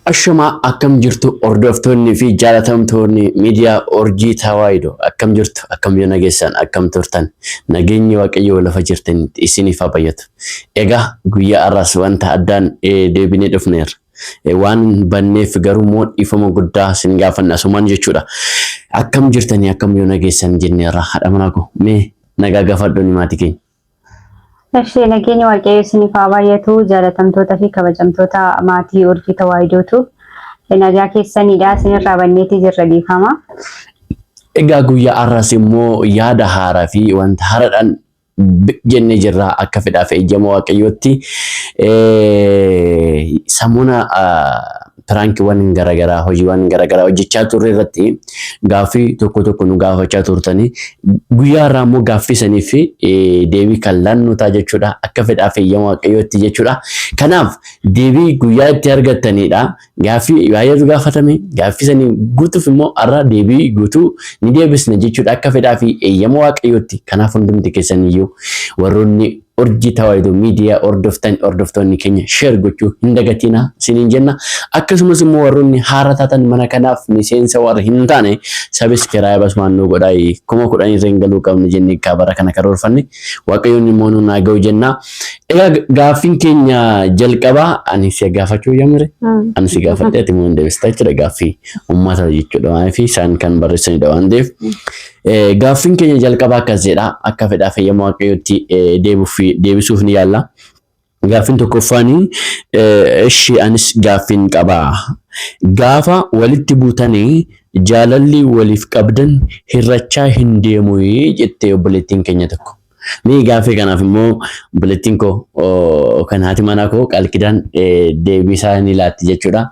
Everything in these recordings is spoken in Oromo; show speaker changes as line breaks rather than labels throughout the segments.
Ashuma akkam jirtu hordoftoonni fi jaalatamtoonni miidiyaa Urjii Tawaayido akkam jirtu akkam yoo nageessan akkam turtan nageenyi waaqayyoo lafa jirtan isiniif haa bayyatu. Egaa guyyaa arras wanta addaan deebinee dhufneerra. Waan banneef garuu moodhifama guddaa sin gaafanna asumaan jechuudha. Akkam jirtanii akkam yoo nageessan jenneerra haadha manaa koo mee nagaa gaafadhuun maatii keenya.
Nashee nageenya waaqayyoo isiniif haa baay'atu jaalatamtoota fi kabajamtoota maatii Urjii Tawaayidootu nagaa keessanidha isinirraa banneetii jirra dhiifama.
Egaa guyyaa arras immoo yaada haaraa fi wanta haaraadhaan jennee jirra akka fedhaaf eeyyama waaqayyootti sammuna piraankiiwwan garaagaraa hojiiwwan garaagaraa hojjechaa turre irratti gaaffii tokko nu gaafachaa turtanii guyyaa irraa immoo gaaffii sanii fi deebii kan laannu ta'a jechuudha akka fedhaaf eeyyama waaqayyootti jechuudha. Kanaaf deebii guyyaa itti argattanidha. Gaaffii baay'eetu gaafatame gaaffii sanii guutuuf immoo har'a deebii guutuu ni deebisna jechuudha akka fedhaaf eeyyama waaqayyootti. Kanaaf hundumti keessaniyyuu warroonni Urjii Tawaayidoo miidiyaa hordoftoonni keenya share gochuu hin dagatina siniin jenna. Akkasumas immoo warroonni haara taatan mana kanaaf miseensa warra hin taane sabiskiraayib asmaannoo godhaa 10,000 irra galuu qabna jennee kabara kana karoorfanne waaqayyoon immoo nu naaga'u jenna. Egaa gaaffiin keenya jalqabaa ani si gaafachuu yaamure ani si gaafadhe ati immoo deebistaa jechuudha gaaffii uummata jechuudha waan fi isaan kan barreessanidha waan ta'eef. Gaaffiin keenya jalqabaa akkas jedha akka fedhaaf eeyyama waaqayyootti deebisuuf ni yaalla. Gaaffiin tokkoffaanii anis gaaffiin qaba. Gaafa walitti buutanii jaalalli waliif qabdan hirrachaa hin deemu jettee obboleettiin keenya tokko. Ni gaaffii kanaaf immoo obboleettiin koo kan haati manaa koo qalqidaan deebii isaa ni laatti jechuudha.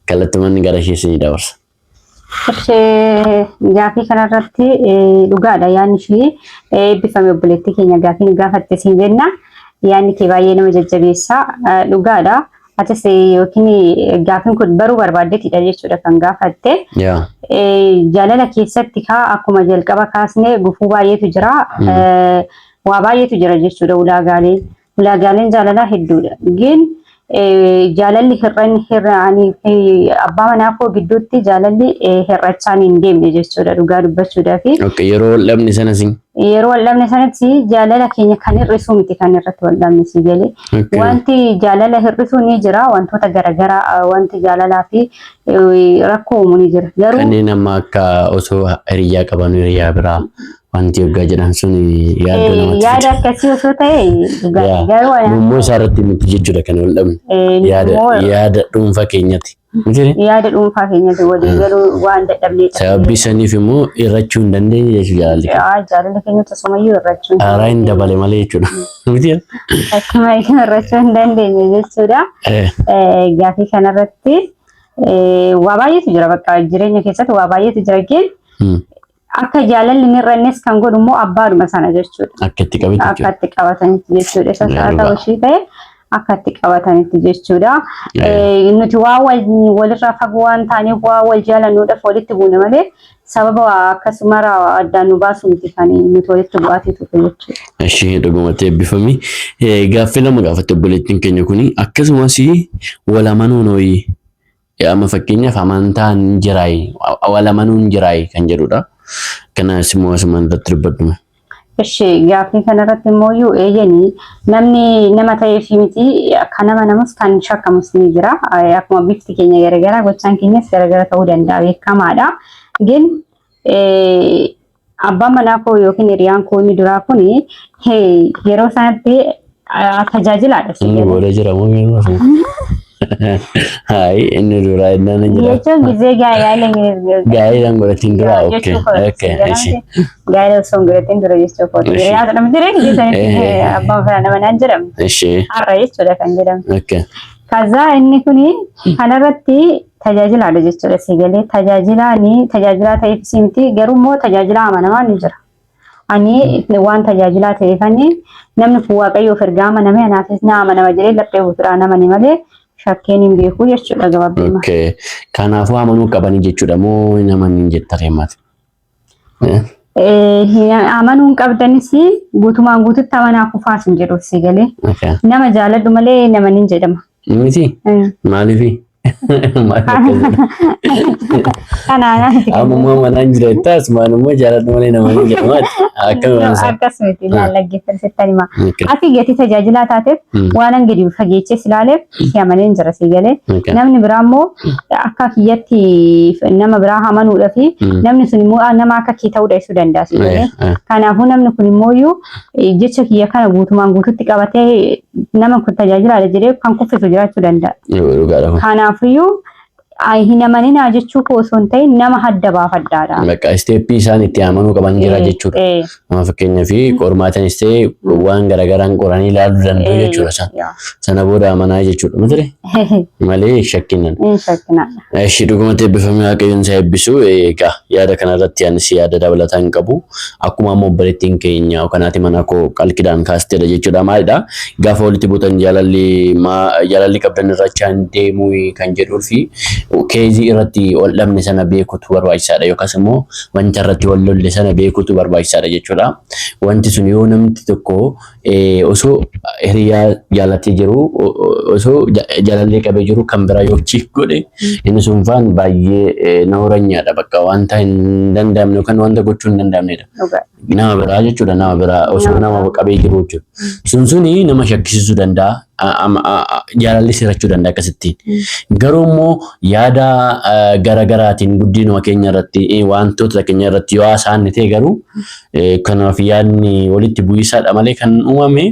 Kallattumaan gara ishee ni dabarsa.
Gaaffii kanarratti dhugaadha yaadni ishee eebbifame obboleettii keenya gaaffii gaafatte siin jenna. Yaadni kee baay'ee nama jajjabeessa dhugaadha. Atis yookiin gaaffiin kun baruu barbaaddeetidha jechuudha kan gaafatte. Jaalala keessatti akkuma jalqaba kaasne gufuu baay'eetu jira. Waa baay'eetu jira jechuudha ulaagaaleen jaalalaa hedduudha. Jaalalli abbaa manaa koo gidduutti jaalalli hirrachaan hin deemne jechuudha dhugaa dubbachuudhaaf.
Yeroo wal'aabne sanas
yeroo wal'aabne sanatti jaalala keenya kan hir'isu miti kan irratti wal'aabne si galee. Wanti jaalala hir'isu ni jira wantoota garaagaraa wanti jaalalaa fi rakkoo uumu ni jira.
Kanneen amma akka osoo hiriyaa qaban hiriyaa biraa. Wanti yoggaa jedhan sun
yaada akkasii osoo ta'e
garuu immoo isaarratti miti jechuudha kan wal'aabne yaada dhuunfaa keenyatti.
Yaada dhuunfaa keenyatti walii galuu waan dadhabneedha.
Sababii saniif immoo irrachuu hin dandeenye jechuudha jaalalli.
Jaalalli keenya tasumayyuu irrachuu.
Haaraa hin dabale malee jechuudha.
Akkuma irrachuu hin dandeenye jechuudha. Gaaffii kanarratti waa baay'eetu jira bakka jireenya keessatti waa baay'eetu jira akka jaalalli hin hir'annes kan godhu immoo abbaadhuma sana jechuudha.
Akka itti
qabatanitti jechuudha. Isa ta'uu ishee ta'e akka itti qabatanitti jechuudha. Nuti waa walirraa fagoo waan taaneef waa wal jaalannuudhaaf walitti buune malee sababa akkasuma addaan nu baasuu miti kan nuti walitti bu'aatee turre jechuudha.
Ishee dhugumatti eebbifame. Gaaffii lama gaafatte obboleettiin keenya kuni akkasumas wal amanuun ho'i. Amma fakkeenyaaf amantaan jiraayi wal amanuun jiraayi kan jedhudha. Kanas immoo asumaan irratti dubbadhuma.
Gaaffii kanarratti immoo eeyyanii namni nama ta'ee fi miti akka nama namus kan shakkamus ni jira. Akkuma bifti keenya garaagaraa gochaan keenyas garaagara ta'uu danda'a beekamaadha. Abbaan manaa koo yookiin hiriyaan koo inni duraa kun yeroo sanatti tajaajilaadha.
Booda jira moo Hai, inni duraa innaan jira.
Jechuun gizee
gaa'eedhaan godhatiin dura.
Gaa'eedhaan osoo hin godhatiin dura jechuudha. Hiriyaa jedhamu ture gizee abbaan fira nama naan jedhamu. Har'a jechuudha kan jedhamu. Kazaa inni kuni kanarratti tajaajilaadha jechuudha si galee tajaajilaa ta'eef miti garuu immoo tajaajila amanamaa ni jira. Ani waan tajaajilaa ta'eefani namni waaqayyoof ergaa amaname anaafis na amanama jedhee laphee buutuudhaan amane malee shakkeen hin beeku jechuudha gabaabinaan.
Kanaafuu amanuu qabanii jechuudha moo namoonni hin jettaree maati?
Amanuu hin qabdanis guutumaan guututti amanaa kufaas hin jedhu si galee. Nama jaaladhu malee nama hin jedhama.
Miti? Maaliifi? Amma mana jireenyaa asumaanumoo jaaladhu malee namoonni jedhamaati.
Akkasumatti lallaggeeffatan sittani ma. Ati gati tajaajilaa taateef waan gadi fageeches ilaaleef si'a malee jira si galee. Namni biraa immoo akka kiyyatti nama biraa amanuudha fi namni sun immoo nama akka kee ta'uudha ibsuu danda'a si galee. Kanaafuu namni kun immoo jecha kiyya kana guutumaan guututti qabatee nama kun tajaajilaadha jedhee kan kuffisu jiraachuu danda'a. Kanaafiyyuu hin amaninaa jechuu osoo hin ta'in nama adda baafadhaadha.
Bakka isteeppii isaan itti amanuu qaban jira jechuudha. Amma fakkeenyaaf qormaatanis ta'e waan garaagaraan qoranii ilaaluu danda'u jechuudha. Sana booda amanaa jechuudha. Miti malee shakkinan. Ishii dhugumatti eebbifamee waaqayyoon isaa eebbisu egaa yaada kanarratti anis yaada dabalataan qabu. Akkuma ammoo obboleettiin keenya kanaati mana koo qalqidaan kaastedha jechuudha. Maalidha? Gaafa walitti buutan jaalalli qabdan irrachaan deemuu kan jedhuu fi keezii irratti ol dhabne sana beekutu barbaachisaadha yookaas immoo wanta irratti wal lolle sana beekutu barbaachisaadha jechuudha. Wanti sun yoo namni tokko osoo hiriyaa jaalatee jiru osoo jaalallee qabee jiru kan biraa yoo chiif godhe inni sun faan baay'ee na horanyaadha bakka wanta hin danda'amne yookaan wanta gochuu hin danda'amnedha. Nama biraa jechuudha nama biraa osoo nama qabee jiru jechuudha. Suni nama shakkisisuu danda'a. Jaalalli sirachuu danda'a akkasittiin. Garuu immoo yaada garaagaraatiin guddinuma keenya irratti wantoota keenya irratti yoo haasa'an ta'e garuu kanaaf yaadni walitti bu'isaadha malee kan uumame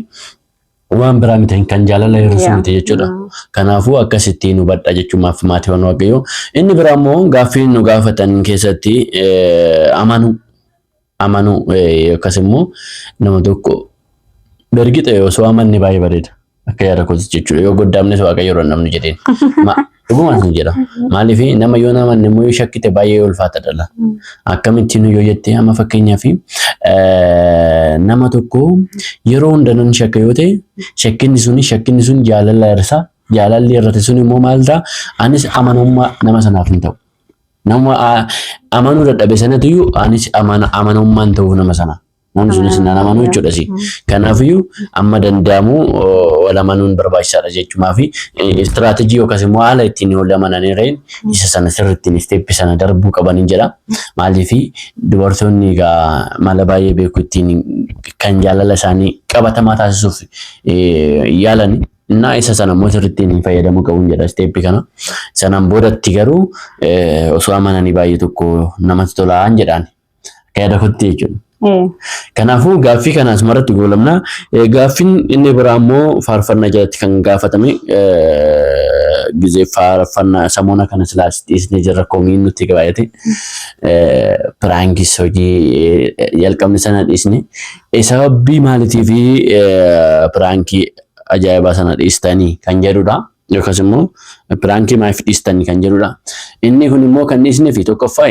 waan biraa miti kan jaalala hir'isuu miti jechuudha. Kanaafuu akkasittiin hubadha jechuumaaf maatiiwwan waaqayyoo. Inni biraa immoo gaaffii nu gaafatan keessatti amanuu yookaas immoo nama tokko bergite osoo amanne baay'ee bareeda. Akka yaada kooti jechuudha. Yoo goddaamnes waaqayyoo namni jedheen. Dhugumaan sun jedha. Maaliif nama yoo namanne immoo yoo shakkite baay'ee ulfaataadha. Akkamittiin yoo jettee amma fakkeenyaaf nama tokko yeroo hunda nan shakka yoo ta'e shakkinni sun jaalala irraa jaalalli irratti sun immoo maal ta'a? Anis amanummaa nama sanaaf hin ta'u. Nama amanuu dadhabe sanatiyyuu anis amanummaan ta'uu nama sana. Namni sunis nan amanuu jechuudha. Kanaafiyyuu amma danda'amu wal amanuun barbaachisaadha jechuumaa fi istiraatejii yookaas immoo haala ittiin wal amananii reen isa sana sirriittiin isteeppi sana darbuu qaban jedha. Maaliif dubartoonni mala baay'ee beeku ittiin kan jaalala isaanii qabatamaa taasisuuf yaalan. Isa sana immoo sirriittiin fayyadamuu qabuun jedha isteeppi kana. Sanaan boodatti garuu osoo amananii baay'ee tokko namatti tolaan jedhaan akka yaada kootti jechuudha. Kanaafuu gaaffii kanaas maratti goolamna. Gaaffiin inni biraa immoo faarfannaa jalatti kan gaafatame gizee faarfannaa samoona kana silaas dhiisnee jirra koomiin nutti baay'ate piraangis hojii jalqabni sana dhiisne sababii maaliitiif piraangii ajaa'ibaa sana dhiistanii kan jedhudha. Yookaas immoo piraangii maaliif dhiistanii kan jedhudha. Inni kun immoo kan dhiisneef tokkoffaa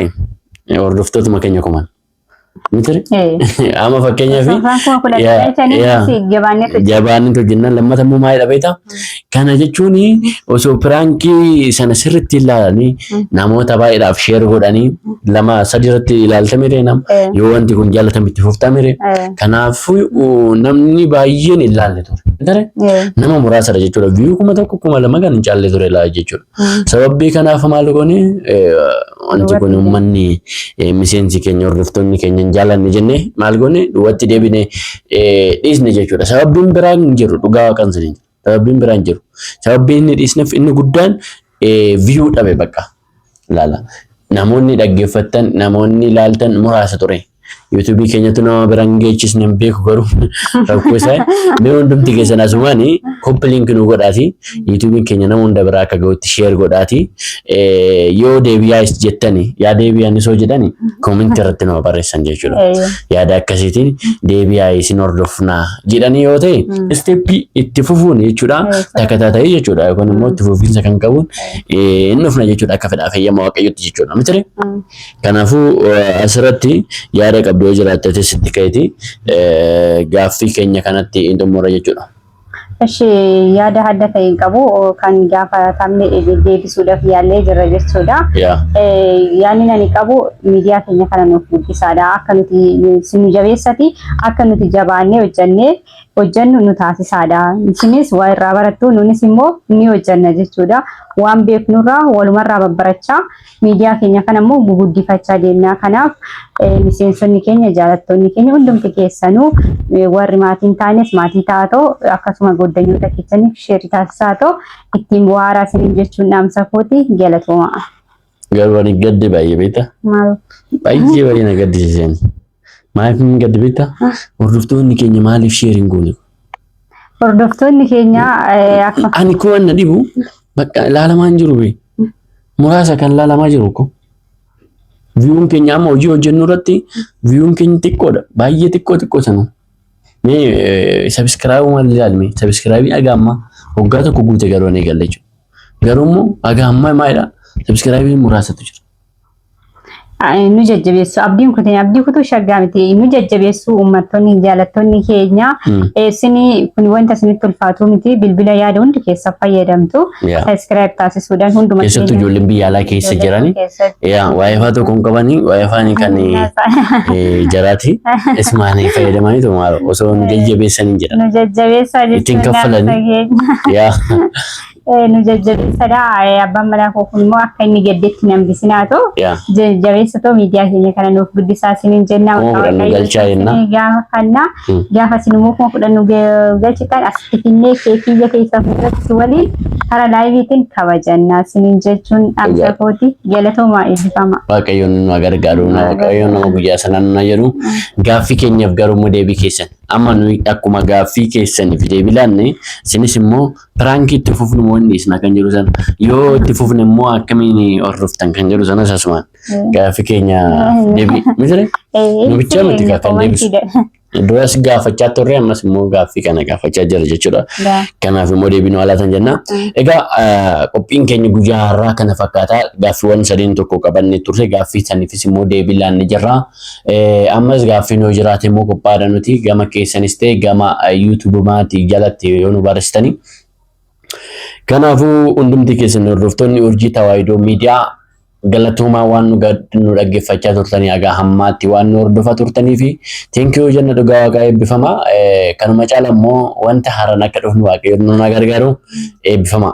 hordoftootuma keenya kuman. Mitri? Amma fakkeenyaaf jabaannitu jennaan lammata immoo maalidha beektaa? Kana jechuun osoo piraankii sana sirriitti ilaalanii namoota baay'eedhaaf sheer godhanii 2-3 irratti ilaaltame yoo wanti kun jaalatamitti fuftame kanaafuu namni baay'een ilaalle ture. Nama muraasadha jechuudha. Viyuu 1,200 kan hin caalle ture ilaala jechuudha. Sababii kanaaf maal goone wanti kun uummanni miseensi keenya hordoftoonni keenya hin jaalanne jennee maal goone duwwaatti deebine dhiisne jechuudha. Sababiin biraan hin jiru dhugaa kan saniin. Sababiin biraan jiru. Sababiin inni dhiisneef inni guddaan viyuu dhabe bakka. Ilaala. Namoonni dhaggeeffatan, namoonni ilaaltan muraasa ture. YouTube keenyatu nama biraan geechisne beeku garuu rakkoo isaa mee hundumti keessan asumaani copy link nu godhaati YouTube keenya nama hunda biraa akka ga'utti share godhaati yoo deebi'aa jettani yaa deebi'aan isoo jedhani comment irratti nama barreessan jechuudha. Yaada akkasiitiin deebi'aa isin hordofnaa jedhani yoo ta'e step itti fufuun jechuudha takkataa ta'e jechuudha yookaan immoo itti fufiinsa kan qabuun inni dhufna jechuudha akka fedhaa fayyama waaqayyotti jechuudha miti. Kanaafuu asirratti yaada qabdu jiraattee sitti ka'eeti gaaffii keenya kanatti xumura jechuudha.
Eshi yaada adda ta'e qabu kan gaafatamne deebisuudhaaf yaallee jirra jechuudha. Yaanni ani qabu miidiyaa keenya kana nuuf guddisaadha. Akka nuti sinu jabeessati akka nuti jabaannee hojjannee hojjennu nu taasisaadha. Isinis waa irraa barattu nunis immoo ni hojjenna jechuudha. Waan beeknurraa walumarraa babbarachaa miidiyaa keenya kana immoo guguddifachaa deemna. Kanaaf miseensonni keenya jaalattoonni keenya hundumti keessanuu warri maatiin taanes maatii taatoo akkasuma goddanyoota keessaniif sheerii taasisaa ta'u ittiin bu'aaraa isiniin jechuun dhaamsa kooti galatooma.
Garuu ani gaddi baay'ee beektaa?
Maal?
Baay'ee baay'ee na gaddisiisan. Maaliif hin gaddi beektaa? Hordoftoonni keenya maaliif sheeriin goone?
Hordoftoonni keenya akka
ani ko wanna dhibu bakka ilaalamaa hin jiru bee. Muraasa kan ilaalamaa jiru ko. Viyuun keenya amma hojii hojjennu irratti viyuun keenya xiqqoodha. Baay'ee xiqqoo sanu. Mee sabiskiraaybii maal ilaalme? Sabiskiraaybii aga amma waggaa tokko guute garuu ani galle jechuudha. Garuu immoo aga amma maalidha? Sabiskiraaybii muraasatu jira.
nu jajjabeessu abdiin kutin abdii kutuu shaggaa miti nu jajjabeessu uummattoonni jaalattoonni keenya sini kun wanta isinitti ulfaatu miti bilbila yaada hundi keessa fayyadamtu subscribe taasisuudhaan hunduma
keessattu ijoolleen biyya alaa keessa jirani waayifaa tokko hin qabani waayifaan kan jaraati ismaanii fayyadamanii tumaaro osoo nu jajjabeessanii jedhan
nu jajjabeessaa
ittiin kaffalanii
nu jajjabeessadha abbaan manaa koo kun immoo akka inni gaddeetti nambisinaa ta'u jajjabeessatoo miidiyaa keenya kana nuuf guddisaa isiniin jennaa gaafa isin immoo kuma fudhannu galchitan asitti finnee keekiyya keessa fudhatti waliin karaa laayiviitiin kabajannaa isiniin jechuun dhaamsa kooti galatoomaa eebbifama.
Waaqayyoon nu gargaaru waaqayyoon nama guyyaa sanaan nu jedhu gaaffii keenyaaf garuu deebii keessan amma nuyi akkuma gaaffii keessaniif deebii laanne isinis immoo pirankii itti fufnu wanni isna kan jedhu san yoo itti fufne immoo akkamiin hordoftan kan jedhu sanas asumaan gaaffii keenya deebii misire nu bicha miti kan deebisu duras gaafachaa turre ammas immoo gaaffii kana gaafachaa jira jechuudha. Kanaaf immoo deebii nu alaatan jenna. Egaa qophiin keenya guyyaa har'aa kana fakkaataa gaaffiiwwan sadeen tokko qabannee turre gaaffii saniifis immoo deebii laanne jirra. Ammas gaaffiin yoo jiraate immoo qophaadha nuti gama keessanis ta'e gama YouTube maatii jalatti yoo nu barreessitanii. Kanaafuu hundumti keessan hordoftoonni urjii tawaayidoo miidiyaa galatoomaa waan nu dhaggeeffachaa turtanii haga hammaatti waan nu hordofaa turtanii fi thank you jenna dhugaa waaqaa eebbifama. Kanuma caala immoo wanta haaraan akka dhufnu waaqayyoon nu gargaaru eebbifama.